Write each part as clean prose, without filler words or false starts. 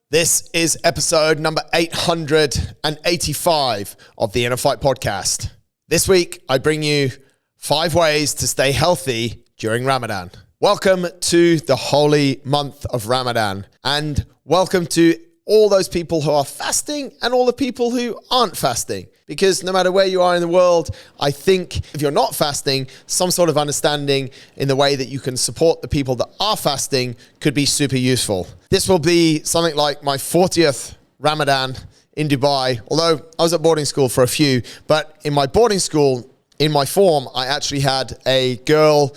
This is episode number 885 of the Inner Fight podcast. This week, I bring you 5 ways to stay healthy during Ramadan. Welcome to the holy month of Ramadan, and welcome to all those people who are fasting and all the people who aren't fasting. Because no matter where you are in the world, I think if you're not fasting, some sort of understanding in the way that you can support the people that are fasting could be super useful. This will be something like my 40th Ramadan in Dubai, although I was at boarding school for a few, but in my boarding school, in my form, I actually had a girl,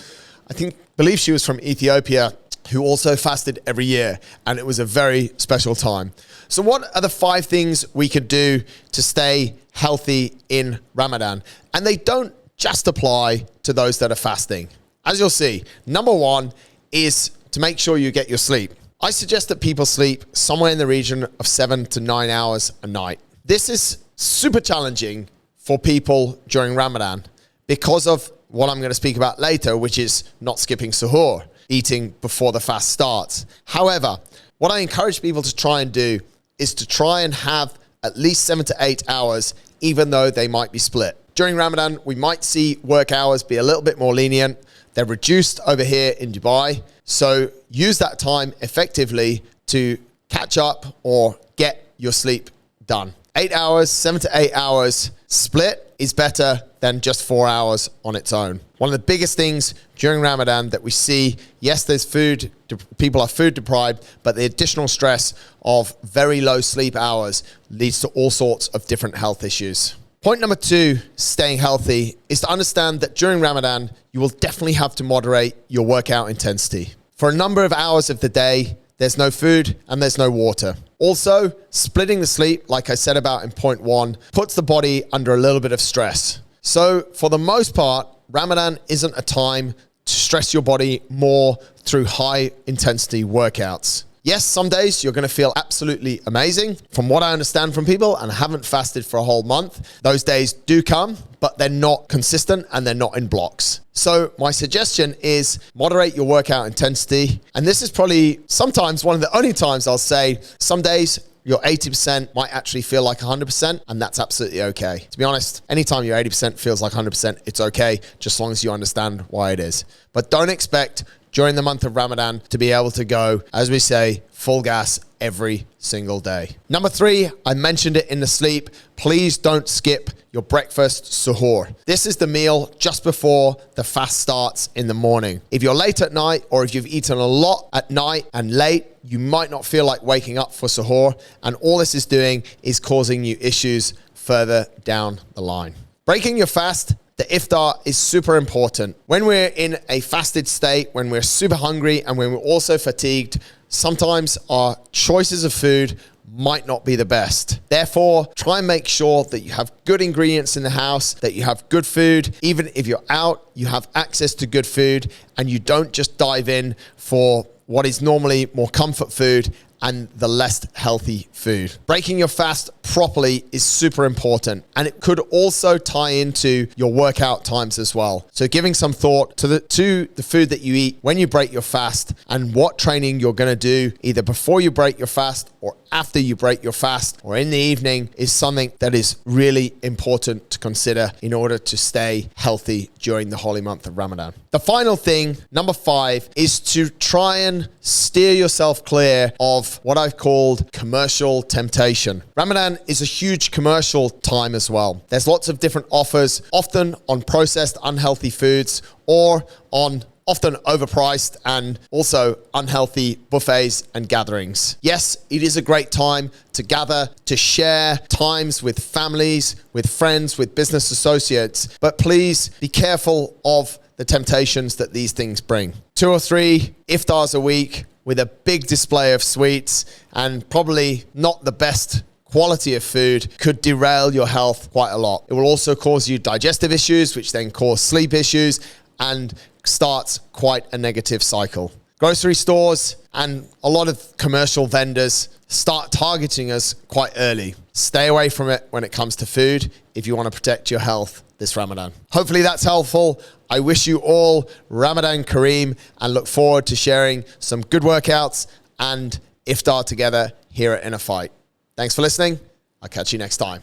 believe she was from Ethiopia, who also fasted every year, and it was a very special time. So what are the 5 things we could do to stay healthy in Ramadan? And they don't just apply to those that are fasting. As you'll see, number 1 is to make sure you get your sleep. I suggest that people sleep somewhere in the region of 7 to 9 hours a night. This is super challenging for people during Ramadan because of what I'm going to speak about later, which is not skipping suhoor, eating before the fast starts. However, what I encourage people to try and do is to try and have at least 7 to 8 hours, even though they might be split. During Ramadan, we might see work hours be a little bit more lenient. They're reduced over here in Dubai. So use that time effectively to catch up or get your sleep done. 8 hours, 7 to 8 hours split is better than just 4 hours on its own. One of the biggest things during Ramadan that we see, yes, there's food, people are food deprived, but the additional stress of very low sleep hours leads to all sorts of different health issues. Point number 2, staying healthy, is to understand that during Ramadan, you will definitely have to moderate your workout intensity. For a number of hours of the day, there's no food and there's no water. Also, splitting the sleep, like I said about in point 1, puts the body under a little bit of stress. So for the most part, Ramadan isn't a time to stress your body more through high intensity workouts. Yes, some days you're going to feel absolutely amazing. From what I understand from people, and haven't fasted for a whole month, those days do come, but they're not consistent and they're not in blocks. So my suggestion is moderate your workout intensity. And this is probably sometimes one of the only times I'll say some days your 80% might actually feel like 100%, and that's absolutely okay. To be honest, anytime your 80% feels like 100%, it's okay, just as long as you understand why it is. But don't expect during the month of Ramadan to be able to go, as we say, full gas every single day. Number 3, I mentioned it in the sleep. Please don't skip your breakfast suhoor. This is the meal just before the fast starts in the morning. If you're late at night or if you've eaten a lot at night and late, you might not feel like waking up for suhoor. And all this is doing is causing you issues further down the line. Breaking your fast, the iftar, is super important. When we're in a fasted state, when we're super hungry and when we're also fatigued, sometimes our choices of food might not be the best. Therefore, try and make sure that you have good ingredients in the house, that you have good food. Even if you're out, you have access to good food and you don't just dive in for what is normally more comfort food and the less healthy food. Breaking your fast properly is super important, and it could also tie into your workout times as well. So giving some thought to the food that you eat when you break your fast and what training you're gonna do either before you break your fast or after you break your fast or in the evening is something that is really important to consider in order to stay healthy during the holy month of Ramadan. The final thing, number 5, is to try and steer yourself clear of what I've called commercial temptation. Ramadan is a huge commercial time as well. There's lots of different offers, often on processed unhealthy foods or on often overpriced and also unhealthy buffets and gatherings. Yes, it is a great time to gather, to share times with families, with friends, with business associates, but please be careful of the temptations that these things bring. 2 or 3 iftars a week with a big display of sweets and probably not the best quality of food could derail your health quite a lot. It will also cause you digestive issues, which then cause sleep issues and starts quite a negative cycle. Grocery stores and a lot of commercial vendors start targeting us quite early. Stay away from it when it comes to food if you want to protect your health this Ramadan. Hopefully that's helpful. I wish you all Ramadan Kareem and look forward to sharing some good workouts and iftar together here at In a Fight. Thanks for listening. I'll catch you next time.